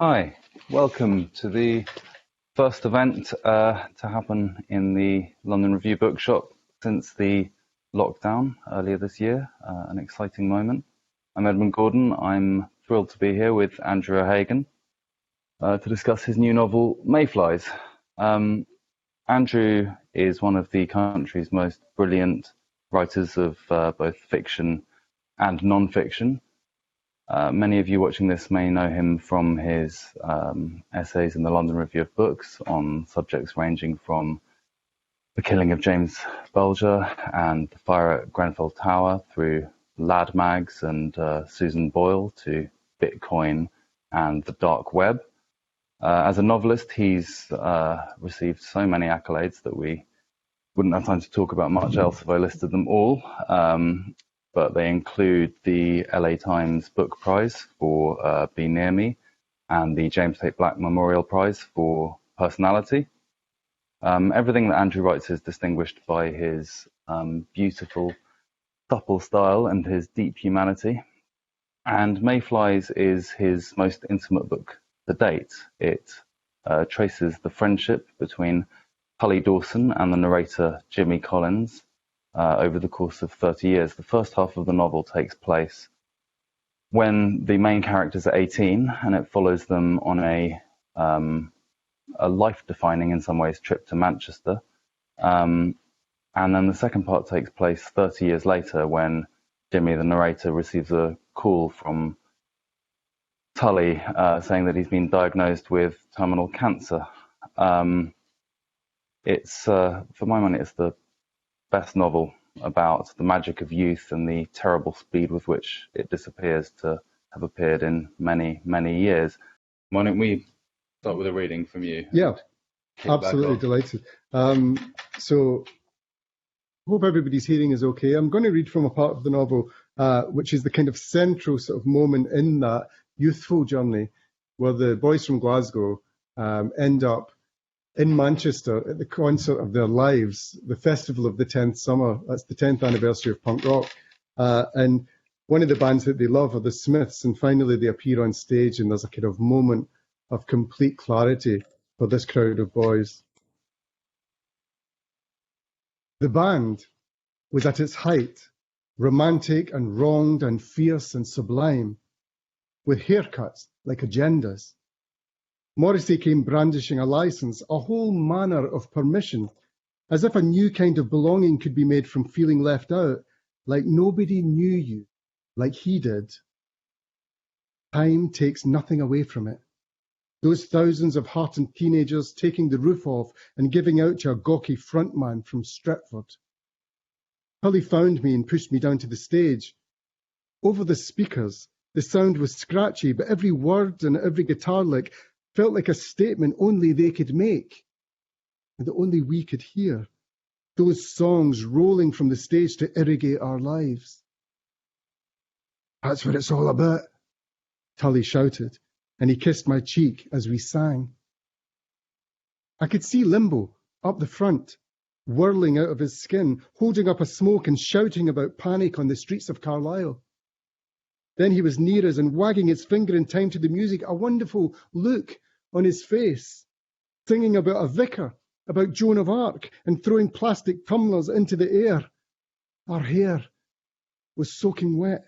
Hi, welcome to the first event to happen in the London Review Bookshop since the lockdown earlier this year, an exciting moment. I'm Edmund Gordon. I'm thrilled to be here with Andrew O Hagan to discuss his new novel, Mayflies. Andrew is one of the country's most brilliant writers of both fiction and non-fiction. Many of you watching this may know him from his essays in the London Review of Books on subjects ranging from the killing of James Bulger and the fire at Grenfell Tower through Lad Mags and Susan Boyle to Bitcoin and the dark web. As a novelist, he's received so many accolades that we wouldn't have time to talk about much else if I listed them all. But they include the LA Times Book Prize for Be Near Me and the James Tate Black Memorial Prize for Personality. Everything that Andrew writes is distinguished by his beautiful, supple style and his deep humanity. And Mayflies is his most intimate book to date. It traces the friendship between Tully Dawson and the narrator Jimmy Collins over the course of 30 years. The first half of the novel takes place when the main characters are 18, and it follows them on a life-defining, in some ways, trip to Manchester. And then the second part takes place 30 years later when Jimmy, the narrator, receives a call from Tully saying that he's been diagnosed with terminal cancer. It's, for my money, it's the best novel about the magic of youth and the terrible speed with which it disappears to have appeared in many, many years. Why don't we start with a reading from you? Yeah, absolutely delighted. So hope everybody's hearing is okay. I'm going to read from a part of the novel which is the kind of central sort of moment in that youthful journey where the boys from Glasgow end up in Manchester at the concert of their lives, the festival of the 10th summer. That's the 10th anniversary of punk rock. And one of the bands that they love are the Smiths. And finally they appear on stage and there's a kind of moment of complete clarity for this crowd of boys. The band was at its height, romantic and wronged and fierce and sublime, with haircuts like agendas. Morrissey came brandishing a license, a whole manner of permission, as if a new kind of belonging could be made from feeling left out, like nobody knew you, like he did. Time takes nothing away from it. Those thousands of heartened teenagers taking the roof off and giving out to a gawky frontman from Stretford. Tully found me and pushed me down to the stage. Over the speakers, the sound was scratchy, but every word and every guitar lick felt like a statement only they could make, and that only we could hear, those songs rolling from the stage to irrigate our lives. That's what it's all about, Tully shouted, and he kissed my cheek as we sang. I could see Limbo, up the front, whirling out of his skin, holding up a smoke and shouting about panic on the streets of Carlisle. Then he was near us and wagging his finger in time to the music, a wonderful look on his face, singing about a vicar, about Joan of Arc, and throwing plastic tumblers into the air. Our hair was soaking wet.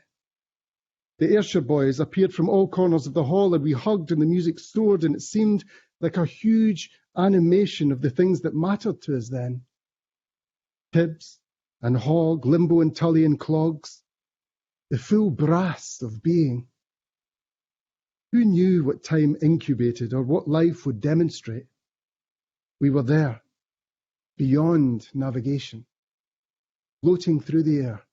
The Ayrshire boys appeared from all corners of the hall, and we hugged and the music soared, and it seemed like a huge animation of the things that mattered to us then. Tibbs and Hogg, Limbo and Tully and Clogs, the full brass of being. Who knew what time incubated or what life would demonstrate? We were there, beyond navigation, floating through the air.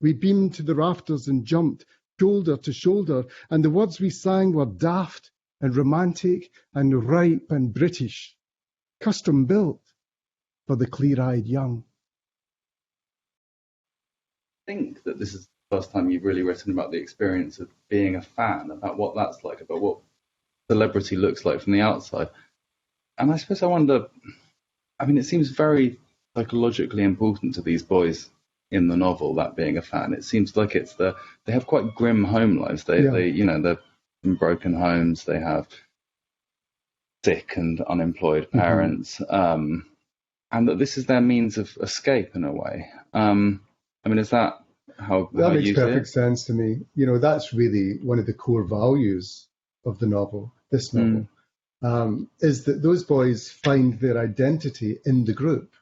We beamed to the rafters and jumped, shoulder to shoulder, and the words we sang were daft and romantic and ripe and British, custom built for the clear-eyed young. I think that this is the first time you've really written about the experience of being a fan, about what that's like, about what celebrity looks like from the outside. And I suppose I wonder, I mean, it seems very psychologically important to these boys in the novel, that being a fan. It seems like they have quite grim home lives. They you know, they're in broken homes. They have sick and unemployed parents, and that this is their means of escape in a way. I mean, is that how makes you perfect see it? sense to me. You know, that's really one of the core values of the novel, this novel, is that those boys find their identity in the group.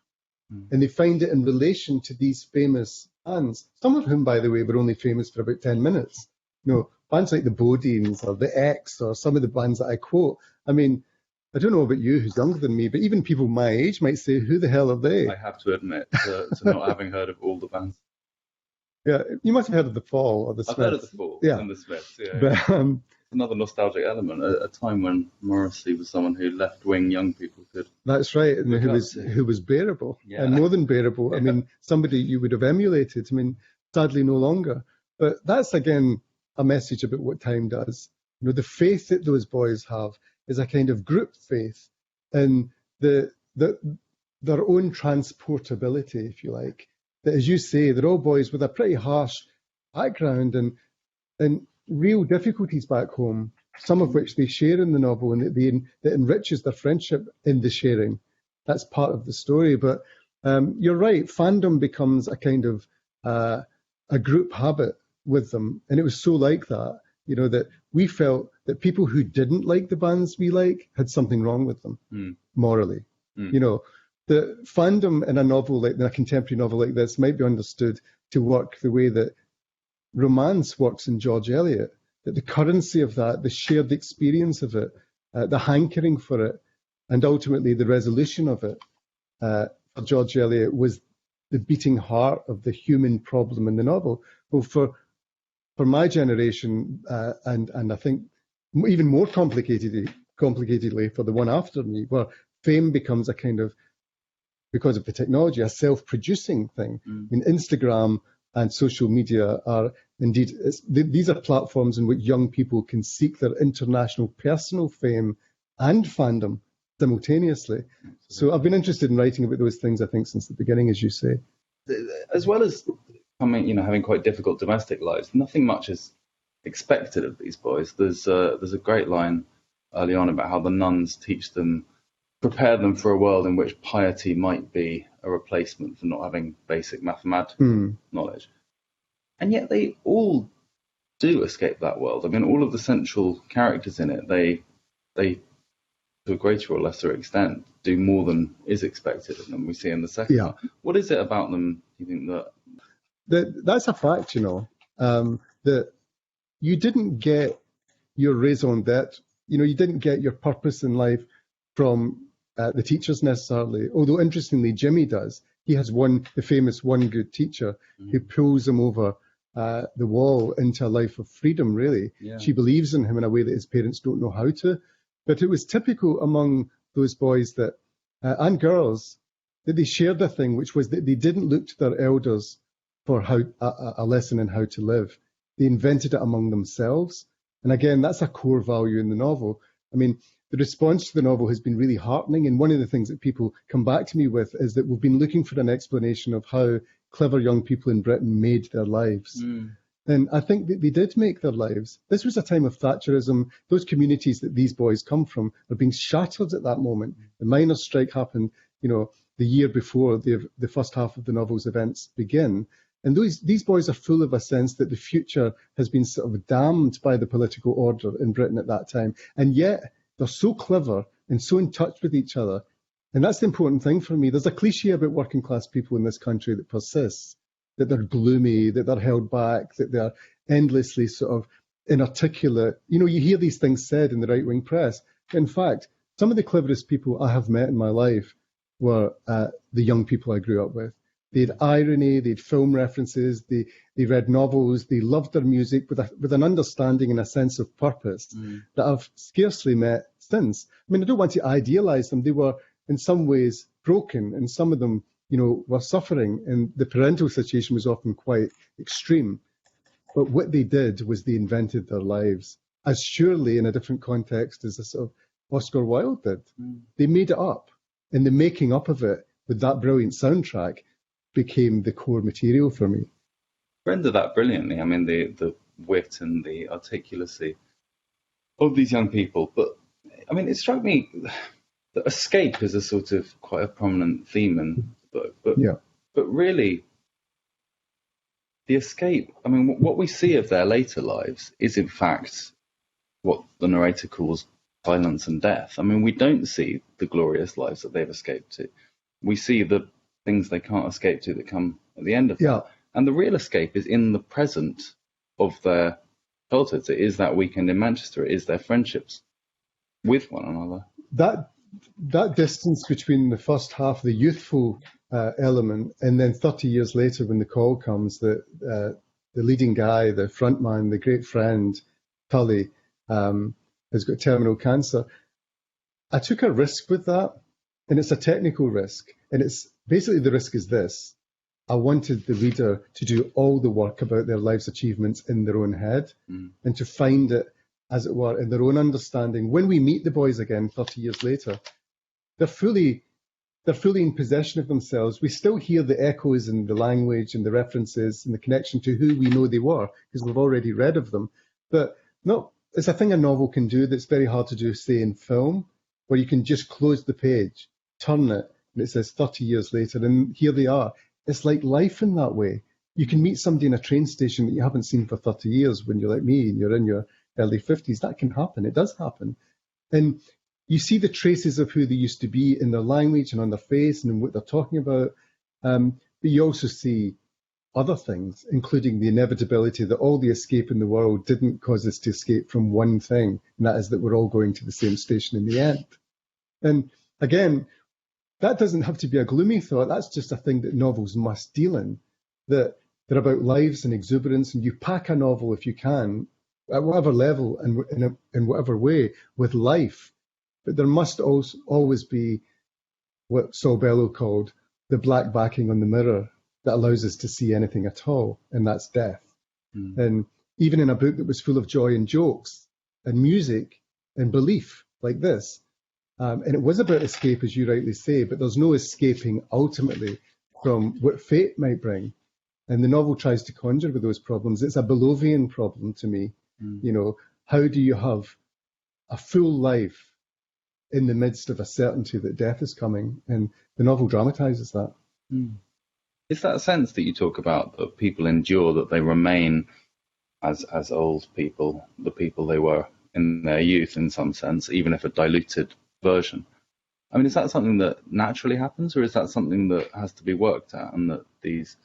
And they find it in relation to these famous bands, some of whom, by the way, were only famous for about 10 minutes. You know, bands like the Bodines or the X or some of the bands that I quote. I mean, I don't know about you, who's younger than me, but even people my age might say, who the hell are they? I have to admit to not having heard of all the bands. Yeah, you must have heard of The Fall or the Smiths. I've heard of The Fall and the Smiths, yeah. But, another nostalgic element, a time when Morrissey was someone who left-wing young people could. That's right, and who was bearable, and more than bearable. I mean, somebody you would have emulated. I mean, sadly, no longer. But that's again a message about what time does. You know, the faith that those boys have is a kind of group faith in their own transportability, if you like. That, as you say, they're all boys with a pretty harsh background and real difficulties back home, some of which they share in the novel, and that enriches their friendship in the sharing. That's part of the story. But you're right, fandom becomes a kind of a group habit with them. And it was so like that, you know, that we felt that people who didn't like the bands we like had something wrong with them morally. You know, the fandom in a novel like in a contemporary novel like this might be understood to work the way that romance works in George Eliot, that the currency of that, the shared experience of it, the hankering for it, and ultimately the resolution of it, for George Eliot was the beating heart of the human problem in the novel. Well, for my generation, and I think even more complicatedly for the one after me, where fame becomes a kind of, because of the technology, a self-producing thing. I mean, Instagram and social media are indeed, these are platforms in which young people can seek their international personal fame and fandom simultaneously. So I've been interested in writing about those things, I think, since the beginning, as you say. As well as having quite difficult domestic lives, nothing much is expected of these boys. There's a great line early on about how the nuns prepare them for a world in which piety might be a replacement for not having basic mathematical knowledge. And yet they all do escape that world. I mean, all of the central characters in it, they to a greater or lesser extent, do more than is expected of them. We see in the second one. What is it about them, do you think, that's a fact, you know, that you didn't get your raison d'etre, you know, you didn't get your purpose in life from the teachers necessarily, although interestingly Jimmy does. He has the famous one good teacher who pulls him over the wall into a life of freedom, really. She believes in him in a way that his parents don't know how to. But it was typical among those boys that and girls that they shared a thing, which was that they didn't look to their elders for a lesson in how to live. They invented it among themselves. And again, that's a core value in the novel. I mean, the response to the novel has been really heartening. And one of the things that people come back to me with is that we've been looking for an explanation of how clever young people in Britain made their lives. And I think that they did make their lives. This was a time of Thatcherism. Those communities that these boys come from are being shattered at that moment. The miners' strike happened, you know, the year before the first half of the novel's events begin. And these boys are full of a sense that the future has been sort of damned by the political order in Britain at that time. And yet they're so clever and so in touch with each other. And that's the important thing for me. There's a cliche about working class people in this country that persists, that they're gloomy, that they're held back, that they're endlessly sort of inarticulate. You know, you hear these things said in the right-wing press. In fact, some of the cleverest people I have met in my life were the young people I grew up with. They had irony, they had film references, they read novels, they loved their music with an understanding and a sense of purpose that I've scarcely met since. I mean, I don't want to idealize them. They were in some ways broken, and some of them, you know, were suffering, and the parental situation was often quite extreme. But what they did was they invented their lives, as surely in a different context as a sort of Oscar Wilde did. They made it up, and the making up of it with that brilliant soundtrack became the core material for me. Render that brilliantly. I mean, the wit and the articulacy. of these young people. But I mean, it struck me that escape is a sort of quite a prominent theme in the book. But really, the escape, I mean, what we see of their later lives is in fact what the narrator calls violence and death. I mean, we don't see the glorious lives that they've escaped to. We see the things they can't escape to that come at the end of that. And the real escape is in the present of their childhoods. It is that weekend in Manchester. It is their friendships with one another. That distance between the first half, the youthful element, and then 30 years later when the call comes, the leading guy, the front man, the great friend, Tully, has got terminal cancer. I took a risk with that, and it's a technical risk. And it's basically, the risk is this. I wanted the reader to do all the work about their life's achievements in their own head and to find it, as it were, in their own understanding. When we meet the boys again 30 years later, they're fully in possession of themselves. We still hear the echoes in the language and the references and the connection to who we know they were because we've already read of them. But no, it's a thing a novel can do that's very hard to do, say, in film, where you can just close the page, turn it, and it says 30 years later, and here they are. It's like life in that way. You can meet somebody in a train station that you haven't seen for 30 years when you're like me and you're in your early 50s. That can happen. It does happen. And you see the traces of who they used to be in their language and on their face and in what they're talking about. But you also see other things, including the inevitability that all the escape in the world didn't cause us to escape from one thing, and that is that we're all going to the same station in the end. And again, that doesn't have to be a gloomy thought. That's just a thing that novels must deal in, that they're about lives and exuberance, and you pack a novel, if you can, at whatever level and in whatever way, with life. But there must also always be what Saul Bellow called the black backing on the mirror that allows us to see anything at all, and that's death. And even in a book that was full of joy and jokes and music and belief like this, and it was about escape, as you rightly say, but there's no escaping ultimately from what fate might bring. And the novel tries to conjure with those problems. It's a Belovian problem to me. You know, how do you have a full life in the midst of a certainty that death is coming? And the novel dramatizes that. It's that sense that you talk about, that people endure, that they remain as old people, the people they were in their youth in some sense, even if a diluted version. I mean, is that something that naturally happens, or is that something that has to be worked at, and that these...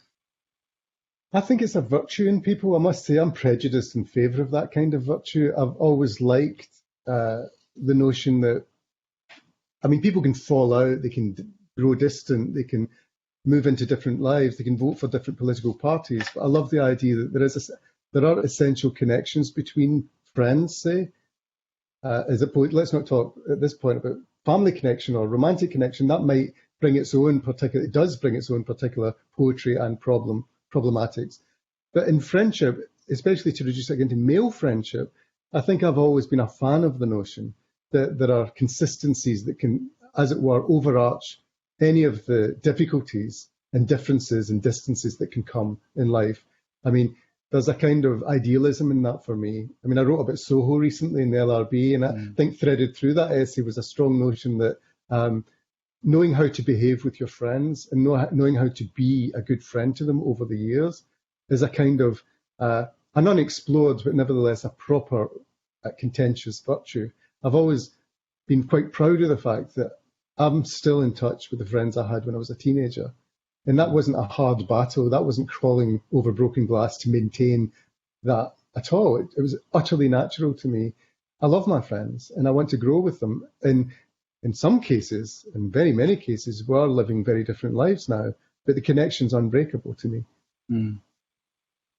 I think it's a virtue in people. I must say I'm prejudiced in favour of that kind of virtue. I've always liked the notion that, I mean, people can fall out, they can grow distant, they can move into different lives, they can vote for different political parties. But I love the idea that there are essential connections between friends, say. Let's not talk at this point about family connection or romantic connection. That might bring its own particular, it does bring its own particular poetry and problematics. But in friendship, especially to reduce it into male friendship, I think I've always been a fan of the notion that there are consistencies that can, as it were, overarch any of the difficulties and differences and distances that can come in life. I mean, there's a kind of idealism in that for me. I mean, I wrote about Soho recently in the LRB, and I think threaded through that essay was a strong notion that knowing how to behave with your friends and knowing how to be a good friend to them over the years is a kind of an unexplored, but nevertheless a proper contentious virtue. I've always been quite proud of the fact that I'm still in touch with the friends I had when I was a teenager. And that wasn't a hard battle. That wasn't crawling over broken glass to maintain that at all. It was utterly natural to me. I love my friends and I want to grow with them. And in some cases, in very many cases, we are living very different lives now, but the connection's unbreakable to me.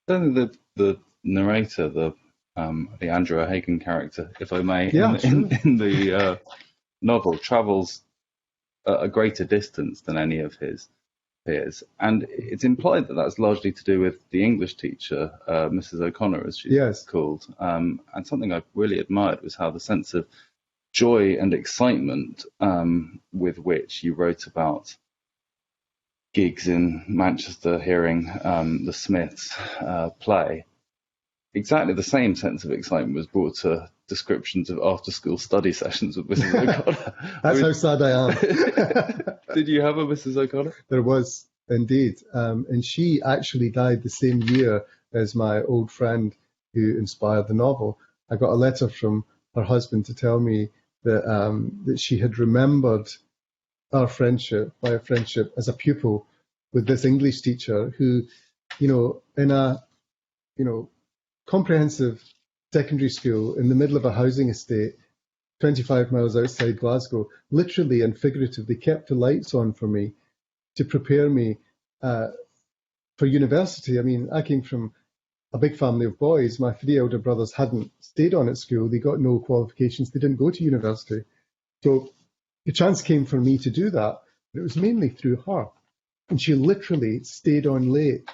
Certainly the narrator, the Andrew O Hagan character, if I may, in the novel, travels a greater distance than any of his peers, and it's implied that that's largely to do with the English teacher, Mrs. O'Connor, as she's called. And something I really admired was how the sense of joy and excitement with which you wrote about gigs in Manchester, hearing the Smiths play, exactly the same sense of excitement was brought to descriptions of after-school study sessions with Mrs. O'Connor. That's how sad I am. Did you have a Mrs. O'Connor? There was indeed. And she actually died the same year as my old friend who inspired the novel. I got a letter from her husband to tell me that she had remembered our friendship, my friendship as a pupil with this English teacher who, in a, comprehensive secondary school in the middle of a housing estate, 25 miles outside Glasgow, literally and figuratively kept the lights on for me to prepare me for university. I mean, I came from a big family of boys. My 3 elder brothers hadn't stayed on at school. They got no qualifications. They didn't go to university. So the chance came for me to do that, but it was mainly through her. And she literally stayed on late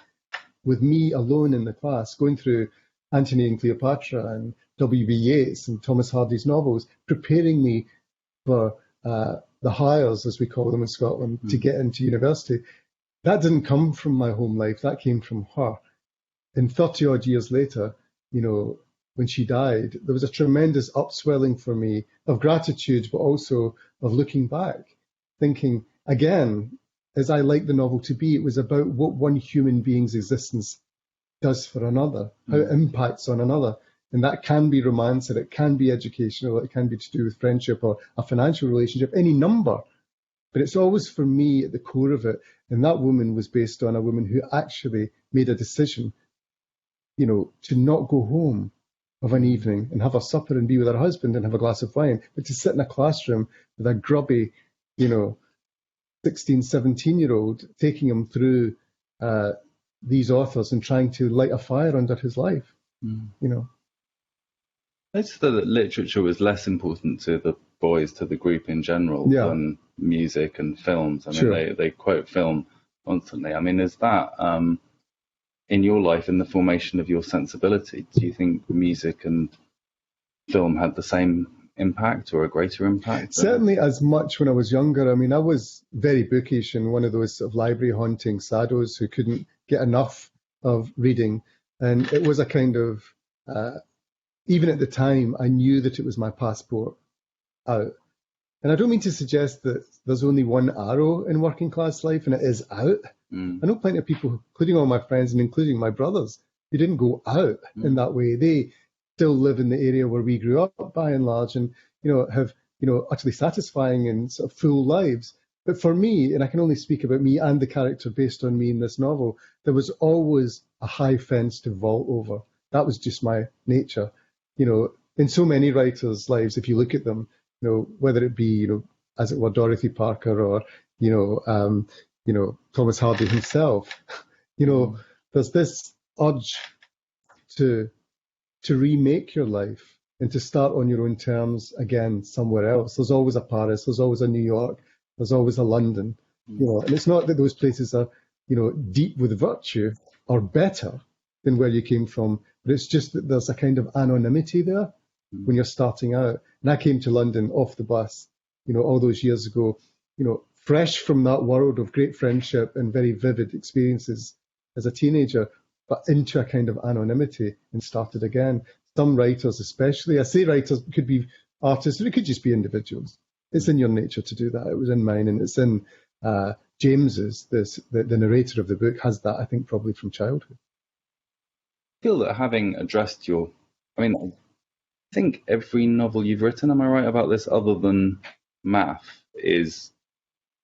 with me alone in the class, going through Antony and Cleopatra and W.B. Yeats and Thomas Hardy's novels, preparing me for the hires, as we call them in Scotland, to get into university. That didn't come from my home life. That came from her. And 30 odd years later, when she died, there was a tremendous upswelling for me of gratitude, but also of looking back, thinking, again, as I like the novel to be, it was about what one human being's existence does for another, how it impacts on another. And that can be romance, and it can be educational, it can be to do with friendship or a financial relationship, any number. But it's always for me at the core of it. And that woman was based on a woman who actually made a decision, to not go home of an evening and have a supper and be with her husband and have a glass of wine, but to sit in a classroom with a grubby, 16, 17-year-old, taking him through these authors and trying to light a fire under his life, I just thought that literature was less important to the boys, to the group in general, than music and films. I mean, they quote film constantly. I mean, is that in your life, in the formation of your sensibility, do you think music and film had the same impact or a greater impact? Certainly as much when I was younger. I mean, I was very bookish and one of those sort of library haunting saddos who couldn't get enough of reading. And it was a kind of, even at the time, I knew that it was my passport out. And I don't mean to suggest that there's only one arrow in working class life and it is out. I know plenty of people, including all my friends and including my brothers, who didn't go out in that way. They still live in the area where we grew up by and large and, have, utterly satisfying and sort of full lives. But for me, and I can only speak about me and the character based on me in this novel, there was always a high fence to vault over. That was just my nature. In so many writers' lives, if you look at them, whether it be, as it were, Dorothy Parker or, Thomas Hardy himself, there's this urge to remake your life and to start on your own terms again somewhere else. There's always a Paris, there's always a New York, there's always a London, and it's not that those places are, deep with virtue or better than where you came from, but it's just that there's a kind of anonymity there when you're starting out. And I came to London off the bus, all those years ago, fresh from that world of great friendship and very vivid experiences as a teenager, but into a kind of anonymity and started again. Some writers especially, I say writers, could be artists, or it could just be individuals. It's in your nature to do that. It was in mine, and it's in James's, the narrator of the book, has that, I think, probably from childhood. I feel that having addressed I think every novel you've written, am I right about this, other than Math, is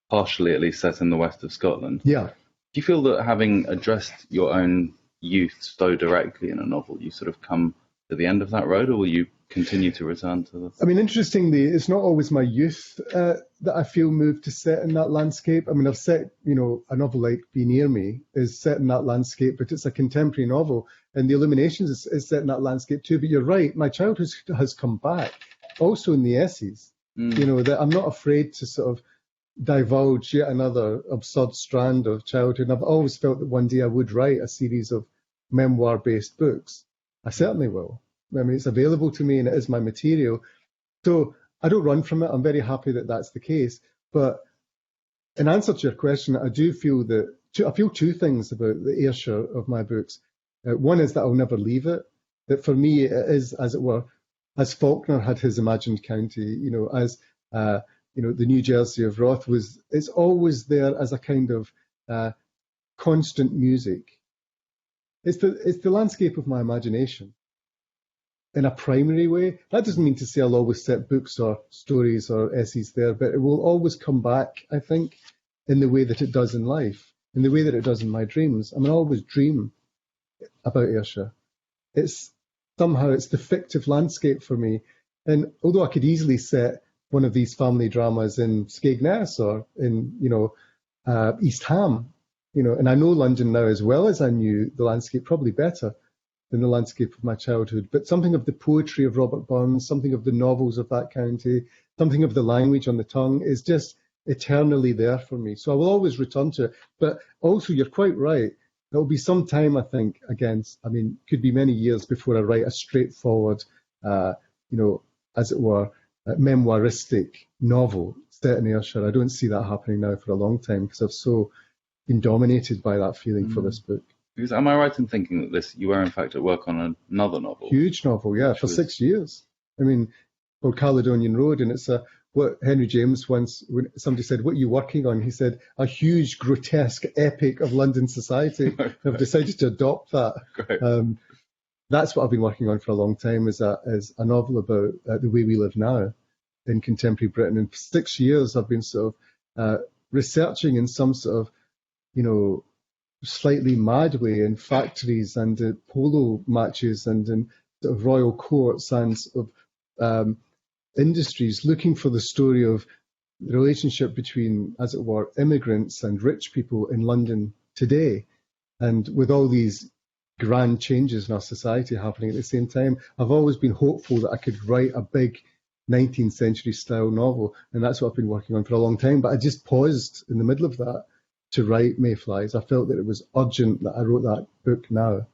partially at least set in the west of Scotland. Yeah. Do you feel that having addressed your own youth so directly in a novel, you sort of come to the end of that road, or will you continue to return to this? Interestingly, it's not always my youth that I feel moved to set in that landscape. I've set, a novel like Be Near Me is set in that landscape, but it's a contemporary novel, and The Illuminations is set in that landscape too. But you're right, my childhood has come back, also in the essays. That I'm not afraid to sort of divulge yet another absurd strand of childhood. And I've always felt that one day I would write a series of memoir-based books. I certainly will. It's available to me and it is my material. So I don't run from it. I'm very happy that that's the case. But in answer to your question, I do feel I feel two things about the Ayrshire of my books. One is that I'll never leave it. that for me it is, as it were, as Faulkner had his imagined county, as the New Jersey of Roth it's always there as a kind of constant music. It's the landscape of my imagination in a primary way. That doesn't mean to say I'll always set books or stories or essays there, but it will always come back, I think, in the way that it does in life, in the way that it does in my dreams. I mean, I always dream about Ayrshire. It's the fictive landscape for me. And although I could easily set one of these family dramas in Skegness or in, East Ham, and I know London now as well as I knew the landscape, probably better than the landscape of my childhood, but something of the poetry of Robert Burns, something of the novels of that county, something of the language on the tongue is just eternally there for me. So I will always return to it. But also, you're quite right. There'll be some time, I think, could be many years before I write a straightforward, as it were, memoiristic novel set in Ayrshire. I don't see that happening now for a long time because I've so been dominated by that feeling for this book. Because am I right in thinking that you were in fact at work on another novel? Huge novel, yeah, for 6 years. Called Caledonian Road, and it's what Henry James once, when somebody said, "What are you working on?" He said, "A huge, grotesque epic of London society." I've decided to adopt that. That's what I've been working on for a long time, is a novel about the way we live now in contemporary Britain. And for 6 years, I've been sort of researching in some sort of, slightly mad way in factories and polo matches and in sort of royal courts and sort of industries, looking for the story of the relationship between, as it were, immigrants and rich people in London today. And with all these grand changes in our society happening at the same time, I've always been hopeful that I could write a big 19th century style novel. And that's what I've been working on for a long time. But I just paused in the middle of that to write Mayflies. I felt that it was urgent that I wrote that book now.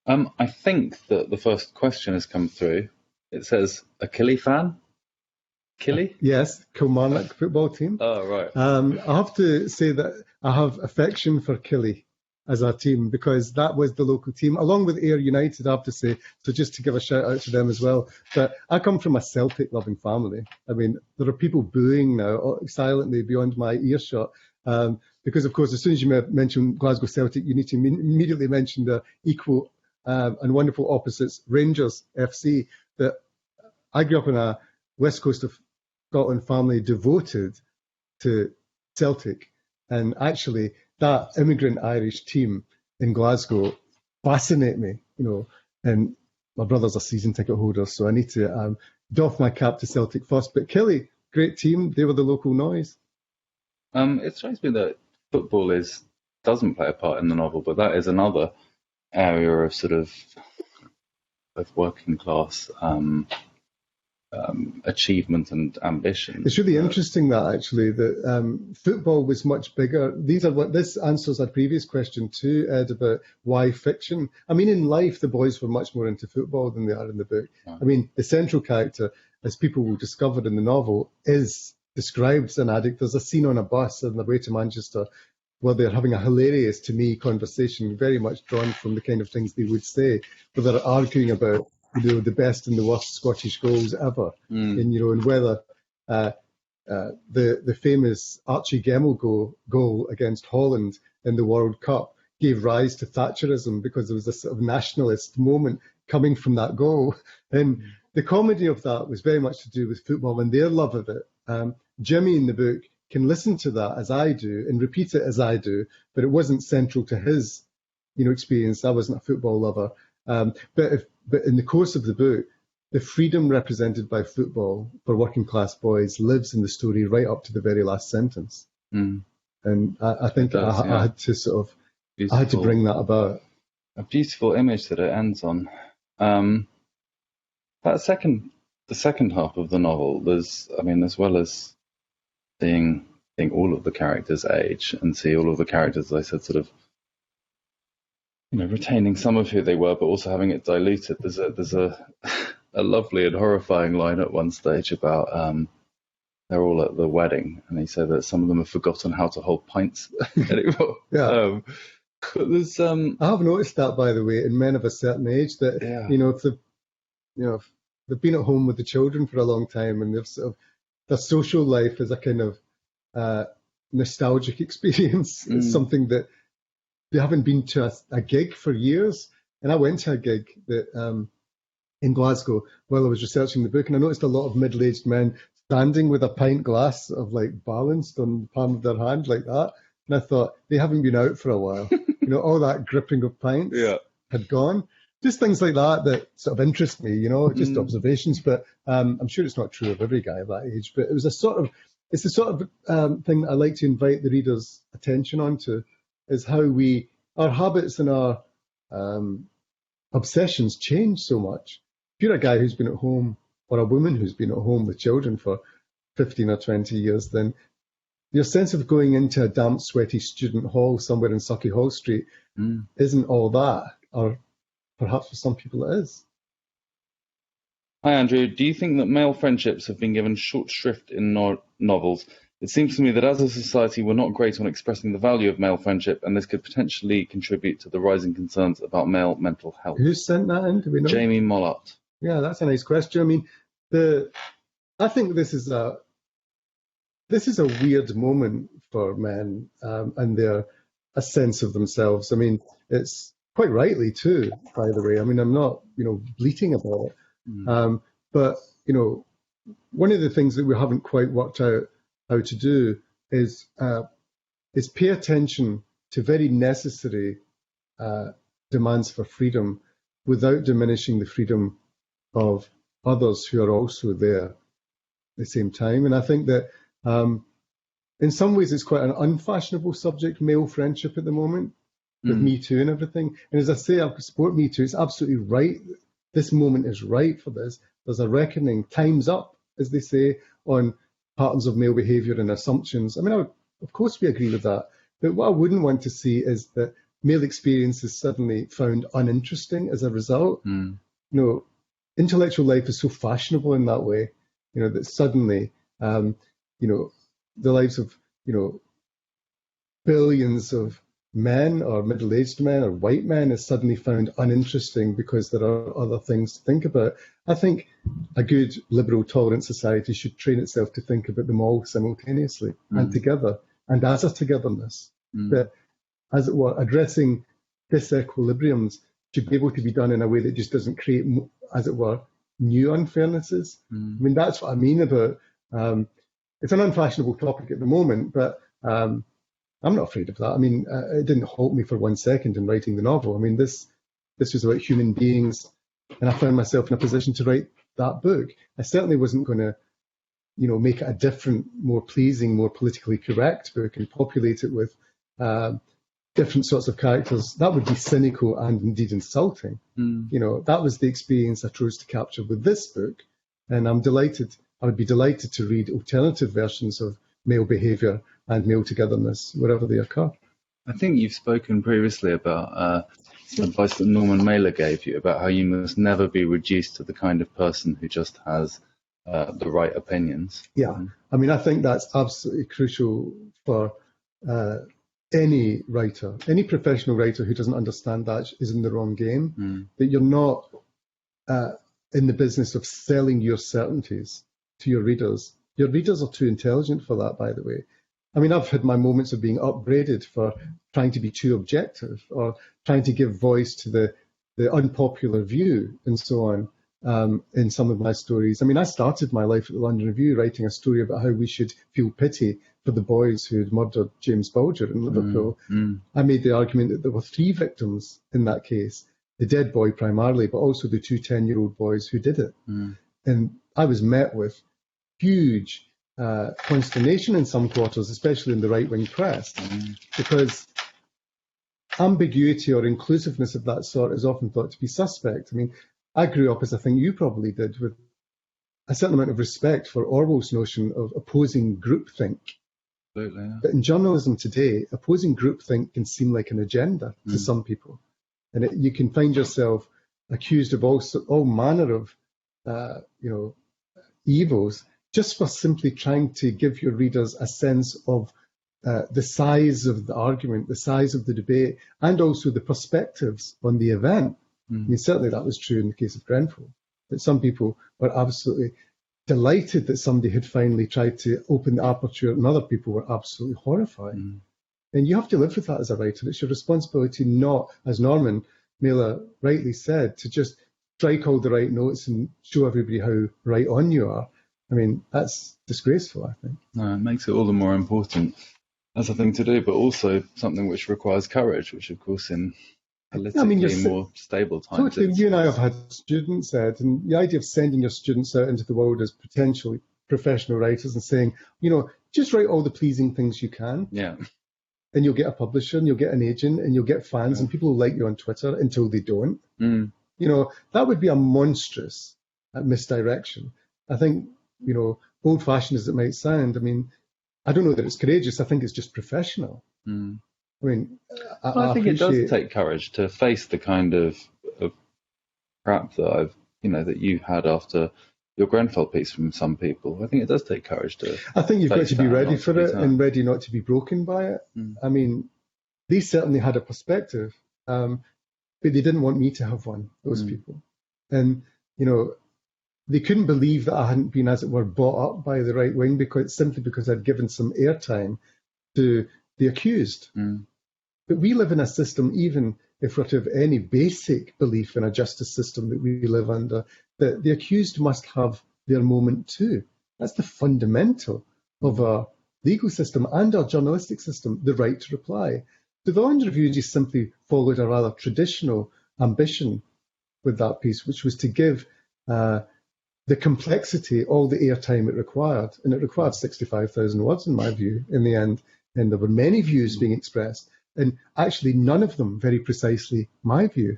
I think that the first question has come through. It says, a Killie fan? Killie? Yes, Kilmarnock football team. Oh, right. I have to say that I have affection for Killie as a team because that was the local team, along with Ayr United, I have to say. So just to give a shout out to them as well. But I come from a Celtic loving family. There are people booing now silently beyond my earshot. Because, of course, as soon as you mention Glasgow Celtic, you need to immediately mention the equal and wonderful opposites, Rangers FC. That I grew up in a west coast of Scotland family devoted to Celtic. And actually, that immigrant Irish team in Glasgow fascinate me, and my brother's a season ticket holder, so I need to doff my cap to Celtic first. But Killie, great team. They were the local noise. It strikes me that football doesn't play a part in the novel, but that is another area of sort of both working class achievement and ambition. It's really interesting that actually that football was much bigger. This answers a previous question too, Ed, about why fiction. In life, the boys were much more into football than they are in the book. Right. The central character, as people will discover in the novel, is described as an addict. There's a scene on a bus on the way to Manchester where they're having a hilarious, to me, conversation, very much drawn from the kind of things they would say, where they're arguing about, the best and the worst Scottish goals ever, and whether the famous Archie Gemmill goal against Holland in the World Cup gave rise to Thatcherism because there was a sort of nationalist moment coming from that goal. And the comedy of that was very much to do with football and their love of it. Jimmy in the book can listen to that as I do and repeat it as I do, but it wasn't central to his, experience. I wasn't a football lover. But in the course of the book, the freedom represented by football for working class boys lives in the story right up to the very last sentence. And I think I had to sort of, I had to bring that about. A beautiful image that it ends on. The second half of the novel, there's, as well as seeing all of the characters age and see all of the characters, as I said, sort of, retaining some of who they were, but also having it diluted. There's a lovely and horrifying line at one stage about they're all at the wedding, and he said that some of them have forgotten how to hold pints anymore. Yeah. But there's I have noticed that, by the way, in men of a certain age, that yeah. if if they've been at home with the children for a long time, and they've sort of their social life is a kind of nostalgic experience. It's something that they haven't been to a gig for years. And I went to a gig that in Glasgow while I was researching the book, and I noticed a lot of middle-aged men standing with a pint glass of like balanced on the palm of their hand like that. And I thought, they haven't been out for a while. All that gripping of pints had gone. Just things like that sort of interest me, just observations. But I'm sure it's not true of every guy of that age. But it's the sort of thing that I like to invite the reader's attention onto, is how our habits and our obsessions change so much. If you're a guy who's been at home, or a woman who's been at home with children for 15 or 20 years, then your sense of going into a damp, sweaty student hall somewhere in Sauchiehall Street isn't all that, or perhaps for some people it is. Hi, Andrew. Do you think that male friendships have been given short shrift in novels? It seems to me that as a society, we're not great on expressing the value of male friendship, and this could potentially contribute to the rising concerns about male mental health. Who sent that in? Do we know? Jamie Mollart. Yeah, that's a nice question. I mean, I think this is a weird moment for men and a sense of themselves. I mean, it's quite rightly too, by the way. I mean, I'm not, bleating about it. But, one of the things that we haven't quite worked out how to do is pay attention to very necessary demands for freedom without diminishing the freedom of others who are also there at the same time. And I think that in some ways it's quite an unfashionable subject, male friendship at the moment, with Me Too and everything. And as I say, I support Me Too. It's absolutely right. This moment is right for this. There's a reckoning, time's up, as they say, on patterns of male behaviour and assumptions. I mean, of course we agree with that. But what I wouldn't want to see is that male experience is suddenly found uninteresting as a result. Intellectual life is so fashionable in that way, that suddenly, the lives of, billions of men or middle-aged men or white men is suddenly found uninteresting because there are other things to think about. I think a good liberal tolerant society should train itself to think about them all simultaneously and together, and as a togetherness. That, as it were, addressing disequilibriums should be able to be done in a way that just doesn't create, as it were, new unfairnesses. I mean, that's what I mean about it's an unfashionable topic at the moment, but I'm not afraid of that. I mean, it didn't halt me for 1 second in writing the novel. I mean, this was about human beings, and I found myself in a position to write that book. I certainly wasn't going to, make it a different, more pleasing, more politically correct book and populate it with different sorts of characters. That would be cynical and indeed insulting. That was the experience I chose to capture with this book, and I'm delighted. I would be delighted to read alternative versions of male behaviour and male togetherness wherever they occur. I think you've spoken previously about some advice that Norman Mailer gave you about how you must never be reduced to the kind of person who just has the right opinions. Yeah, I mean, I think that's absolutely crucial for any writer, any professional writer who doesn't understand that is in the wrong game. That you're not in the business of selling your certainties to your readers. Your readers are too intelligent for that, by the way. I mean, I've had my moments of being upbraided for trying to be too objective or trying to give voice to the unpopular view and so on in some of my stories. I mean, I started my life at the London Review writing a story about how we should feel pity for the boys who had murdered James Bulger in Liverpool. I made the argument that there were 3 victims in that case, the dead boy primarily, but also the 2 10-year-old boys who did it. And I was met with huge consternation in some quarters, especially in the right-wing press, because ambiguity or inclusiveness of that sort is often thought to be suspect. I mean, I grew up, as I think you probably did, with a certain amount of respect for Orwell's notion of opposing groupthink. Absolutely, yeah. But in journalism today, opposing groupthink can seem like an agenda to some people. And you can find yourself accused of all manner of, evils just for simply trying to give your readers a sense of the size of the argument, the size of the debate, and also the perspectives on the event. I mean, certainly that was true in the case of Grenfell, that some people were absolutely delighted that somebody had finally tried to open the aperture, and other people were absolutely horrified. And you have to live with that as a writer. It's your responsibility not, as Norman Mailer rightly said, to just strike all the right notes and show everybody how right on you are. I mean, that's disgraceful, I think. No, it makes it all the more important as a thing to do, but also something which requires courage, which, of course, in politically more stable times. Totally, you and I have had students, Ed, and the idea of sending your students out into the world as potentially professional writers and saying, just write all the pleasing things you can. Yeah. And you'll get a publisher, and you'll get an agent, and you'll get fans, and people will like you on Twitter until they don't. That would be a monstrous misdirection. I think, old-fashioned as it might sound, I mean, I don't know that it's courageous. I think it's just professional. I mean, I think it does take courage to face the kind of crap that that you had after your Grenfell piece from some people. I think it does take courage to. I think you've got to be ready for it and ready not to be broken by it. I mean, they certainly had a perspective, but they didn't want me to have one, those people. And, they couldn't believe that I hadn't been, as it were, bought up by the right wing simply because I'd given some airtime to the accused. But we live in a system, even if we're to have any basic belief in a justice system that we live under, that the accused must have their moment too. That's the fundamental of our legal system and our journalistic system, the right to reply. So the Land Review just simply followed a rather traditional ambition with that piece, which was to give the complexity all the airtime it required. And it required 65,000 words, in my view, in the end. And there were many views being expressed, and actually none of them very precisely my view.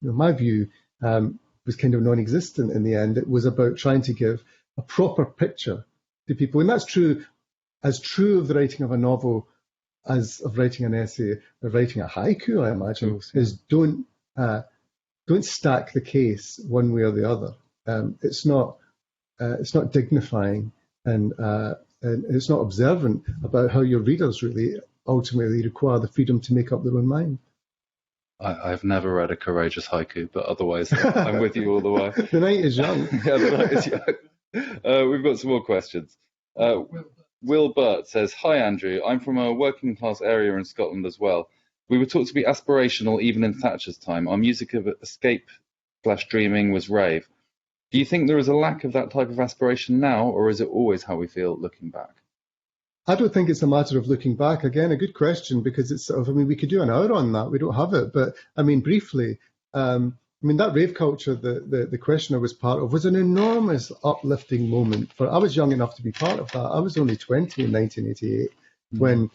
My view was kind of non-existent in the end. It was about trying to give a proper picture to people. And that's true of the writing of a novel as of writing an essay, of writing a haiku, I imagine, is don't stack the case one way or the other. It's not dignifying, and it's not observant about how your readers really ultimately require the freedom to make up their own mind. I've never read a courageous haiku, but otherwise I'm with you all the way. The night is young. Yeah, the night is young. We've got some more questions. Will Burt says, "Hi Andrew, I'm from a working class area in Scotland as well. We were taught to be aspirational even in Thatcher's time. Our music of escape/dreaming was rave. Do you think there is a lack of that type of aspiration now, or is it always how we feel looking back?" I don't think it's a matter of looking back. Again, a good question, because it's sort of, we could do an hour on that. We don't have it. But, briefly, that rave culture the questioner was part of was an enormous uplifting moment. I was young enough to be part of that. I was only 20 in 1988 when,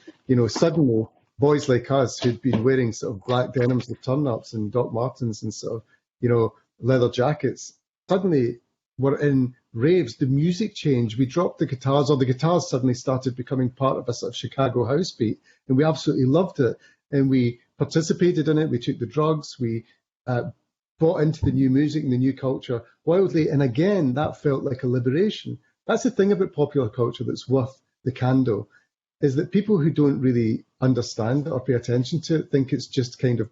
suddenly boys like us who'd been wearing sort of black denims with turn-ups and Doc Martens and sort of, leather jackets, suddenly were in raves. The music changed. We dropped the guitars, or the guitars suddenly started becoming part of a sort of Chicago house beat, and we absolutely loved it. And we participated in it. We took the drugs. We bought into the new music and the new culture wildly. And again, that felt like a liberation. That's the thing about popular culture that's worth the candle, is that people who don't really understand it or pay attention to it think it's just kind of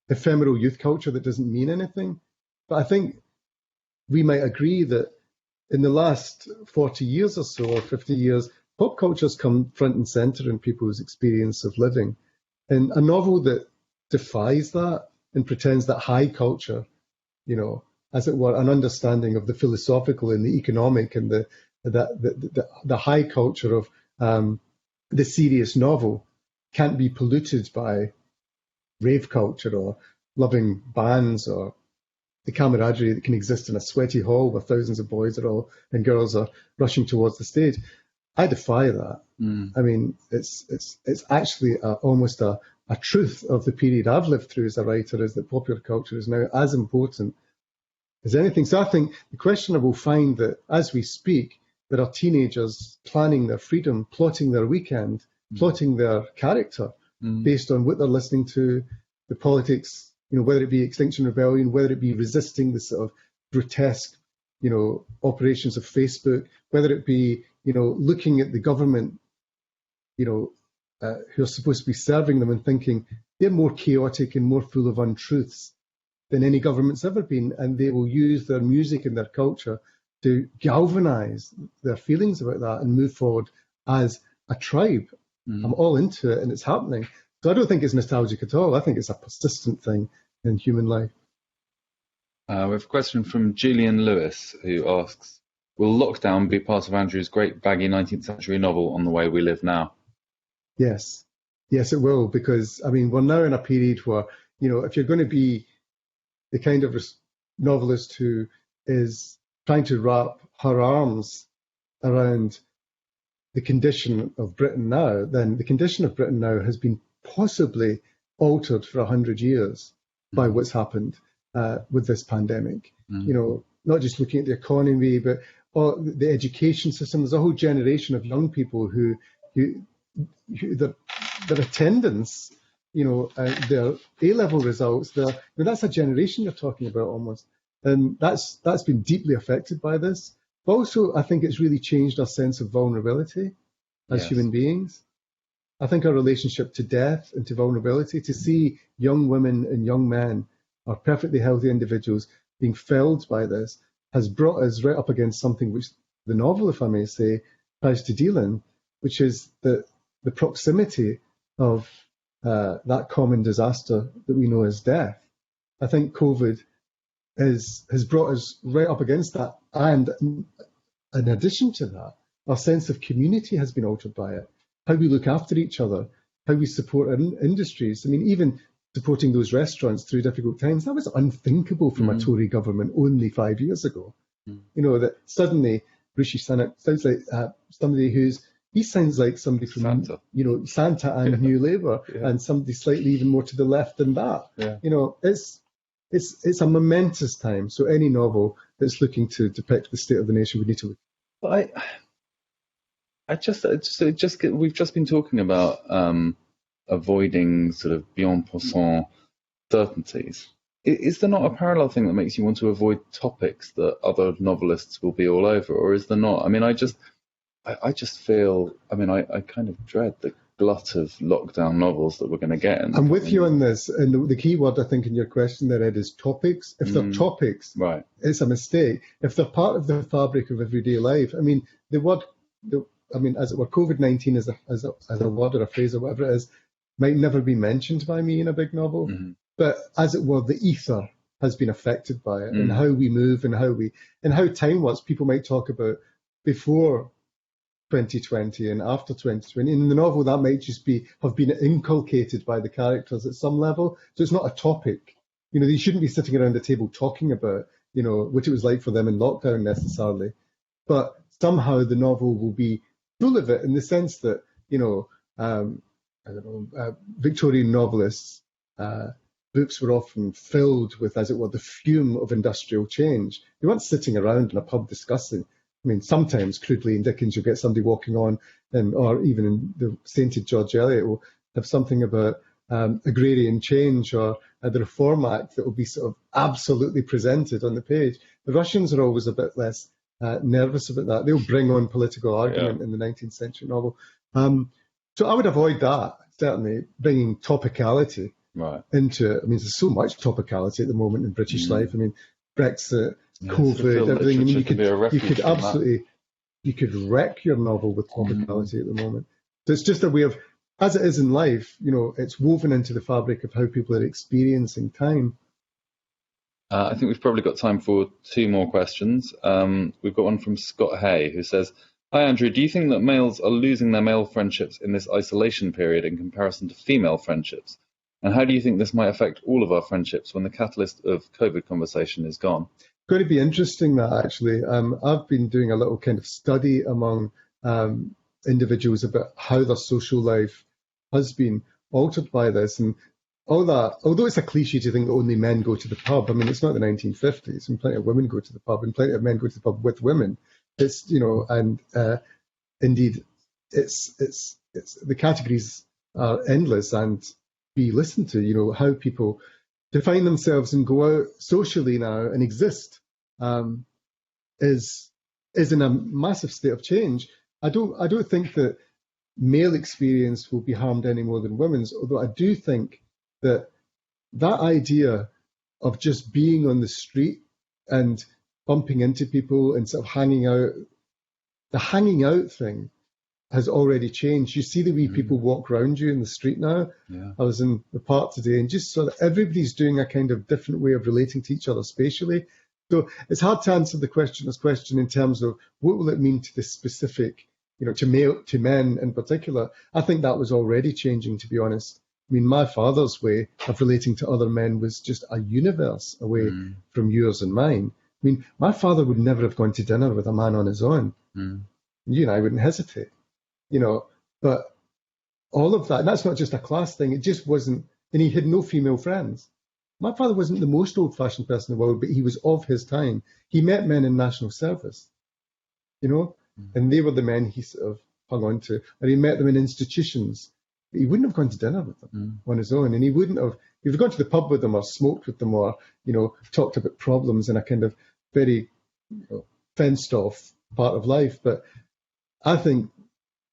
ephemeral youth culture that doesn't mean anything. But I think we might agree that in the last 40 years or so, or 50 years, pop culture's come front and center in people's experience of living. And a novel that defies that and pretends that high culture, as it were, an understanding of the philosophical and the economic and the high culture of the serious novel can't be polluted by rave culture or loving bands or the camaraderie that can exist in a sweaty hall where thousands of boys and girls are rushing towards the stage. I defy that. It's actually almost a truth of the period I've lived through as a writer, is that popular culture is now as important as anything. So I think the questioner will find that as we speak, there are teenagers planning their freedom, plotting their weekend, plotting their character based on what they're listening to, the politics, whether it be Extinction Rebellion, whether it be resisting the sort of grotesque, operations of Facebook, whether it be, looking at the government, who are supposed to be serving them and thinking they're more chaotic and more full of untruths than any government's ever been, and they will use their music and their culture to galvanize their feelings about that and move forward as a tribe. I'm all into it, and it's happening. So I don't think it's nostalgic at all. I think it's a persistent thing in human life. We have a question from Julian Lewis, who asks, will lockdown be part of Andrew's great baggy 19th century novel On the Way We Live Now? Yes, it will, because, I mean, we're now in a period where, if you're going to be the kind of novelist who is trying to wrap her arms around the condition of Britain now, then the condition of Britain now has been possibly altered for 100 years by what's happened with this pandemic. Not just looking at the economy, but the education system. There's a whole generation of young people who their attendance, their A-level results, that's a generation you're talking about almost. And that's been deeply affected by this. But also, I think it's really changed our sense of vulnerability as human beings. I think our relationship to death and to vulnerability, to see young women and young men, or perfectly healthy individuals, being felled by this, has brought us right up against something which the novel, if I may say, tries to deal in, which is the proximity of that common disaster that we know as death. I think COVID has brought us right up against that. And in addition to that, our sense of community has been altered by it. How we look after each other, how we support our industries. I mean, even supporting those restaurants through difficult times, that was unthinkable from a Tory government only 5 years ago. That suddenly Rishi Sunak sounds like somebody he sounds like somebody from Santa, Santa and New Labour, and somebody slightly even more to the left than that. It's a momentous time. So any novel that's looking to depict the state of the nation would need to. But we've just been talking about avoiding sort of bien passant certainties. Is there not a parallel thing that makes you want to avoid topics that other novelists will be all over, or is there not? I mean, I just feel. I mean, I kind of dread the glut of lockdown novels that we're going to get. I'm with you on this, and the key word I think in your question there, Ed, is topics. If they're topics, right, it's a mistake. If they're part of the fabric of everyday life, I mean, as it were, COVID-19 as a word or a phrase or whatever it is, might never be mentioned by me in a big novel, but as it were, the ether has been affected by it, and how we move and how time works. People might talk about before 2020 and after 2020. In the novel, that might just have been inculcated by the characters at some level. So it's not a topic. They shouldn't be sitting around the table talking about, what it was like for them in lockdown necessarily. But somehow the novel will be full of it in the sense that, Victorian novelists, books were often filled with, as it were, the fume of industrial change. You weren't sitting around in a pub discussing. I mean, sometimes, crudely, in Dickens, you'll get somebody walking on, or even in the sainted George Eliot will have something about agrarian change or the Reform Act that will be sort of absolutely presented on the page. The Russians are always a bit less nervous about that. They'll bring on political argument in the 19th century novel. So I would avoid that, certainly, bringing topicality into it. I mean, there's so much topicality at the moment in British life. I mean, Brexit, COVID, everything. I mean, you could wreck your novel with topicality at the moment. So it's just a way of, as it is in life, it's woven into the fabric of how people are experiencing time. I think we've probably got time for 2 more questions. We've got one from Scott Hay, who says, hi, Andrew, do you think that males are losing their male friendships in this isolation period in comparison to female friendships? And how do you think this might affect all of our friendships when the catalyst of COVID conversation is gone? It's going to be interesting, that, actually. I've been doing a little kind of study among individuals about how their social life has been altered by this. And all that, although it's a cliche to think that only men go to the pub, I mean, it's not the 1950s, and plenty of women go to the pub, and plenty of men go to the pub with women. It's, and indeed, it's the categories are endless and be listened to, how people define themselves and go out socially now and exist is in a massive state of change. I don't think that male experience will be harmed any more than women's, although I do think that that idea of just being on the street and bumping into people and sort of hanging out, the hanging out thing has already changed. You see the way people walk around you in the street now. Yeah. I was in the park today and just saw that everybody's doing a kind of different way of relating to each other spatially. So it's hard to answer the questioner's question in terms of what will it mean to this specific, to men in particular. I think that was already changing, to be honest. I mean, my father's way of relating to other men was just a universe away from yours and mine. I mean, my father would never have gone to dinner with a man on his own. You and I wouldn't hesitate, but all of that, and that's not just a class thing, it just wasn't, and he had no female friends. My father wasn't the most old-fashioned person in the world, but he was of his time. He met men in national service, and they were the men he sort of hung on to, or he met them in institutions. He wouldn't have gone to dinner with them on his own, and he would have gone to the pub with them or smoked with them or, talked about problems in a kind of very fenced off part of life. But I think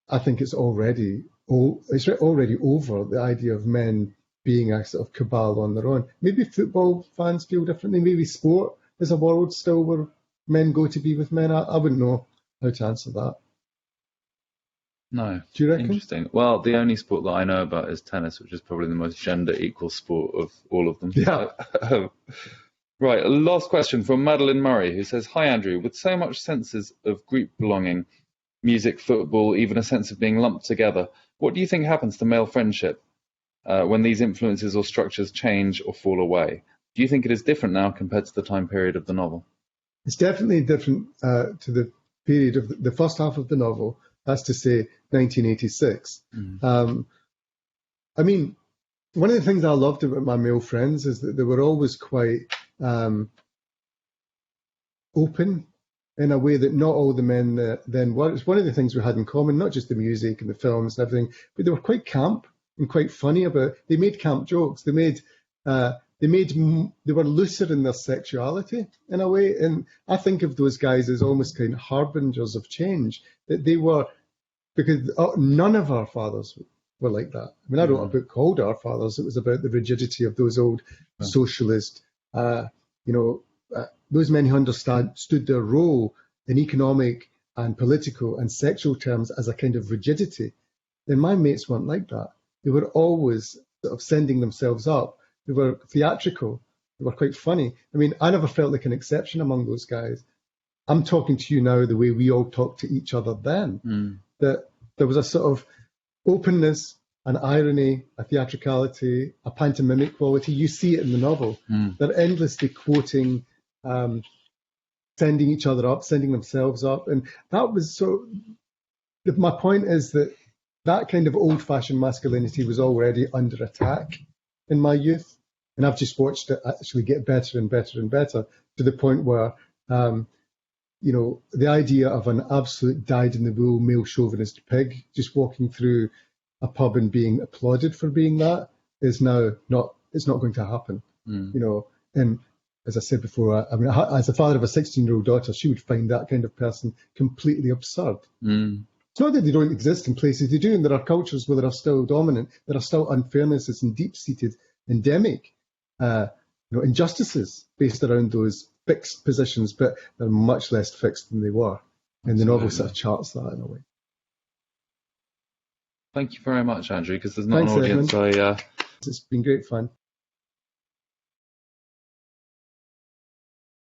it's already over, the idea of men being a sort of cabal on their own. Maybe football fans feel differently. Maybe sport is a world still where men go to be with men. I wouldn't know how to answer that. No. Do you reckon? Interesting. Well, the only sport that I know about is tennis, which is probably the most gender equal sport of all of them. Yeah. Right. Last question from Madeline Murray, who says, "Hi, Andrew. With so much senses of group belonging, music, football, even a sense of being lumped together, what do you think happens to male friendship when these influences or structures change or fall away? Do you think it is different now compared to the time period of the novel?" It's definitely different to the period of the first half of the novel. That's to say, 1986. I mean, one of the things I loved about my male friends is that they were always quite open in a way that not all the men then were. It's one of the things we had in common, not just the music and the films and everything, but they were quite camp and quite funny about. They made camp jokes. They were looser in their sexuality in a way, and I think of those guys as almost kind of harbingers of change. That they were, because none of our fathers were like that. I mean, I wrote a book called Our Fathers. It was about the rigidity of those old socialist, those men who understood their role in economic and political and sexual terms as a kind of rigidity. And my mates weren't like that. They were always sort of sending themselves up. They were theatrical. They were quite funny. I mean, I never felt like an exception among those guys. I'm talking to you now the way we all talked to each other then. That there was a sort of openness, an irony, a theatricality, a pantomimic quality. You see it in the novel. They're endlessly quoting, sending each other up, sending themselves up. And that was so... My point is that kind of old-fashioned masculinity was already under attack in my youth. And I've just watched it actually get better and better and better to the point where, the idea of an absolute dyed-in-the-wool male chauvinist pig just walking through a pub and being applauded for being that is now it's not going to happen. And as I said before, I mean, as a father of a 16-year-old daughter, she would find that kind of person completely absurd. It's not that they don't exist in places, they do, and there are cultures where they are still dominant, there are still unfairnesses and deep-seated endemic injustices based around those fixed positions, but they're much less fixed than they were. And the novel sort of charts that in a way. Thank you very much, Andrew, because there's not Thanks, an audience. It's been great fun.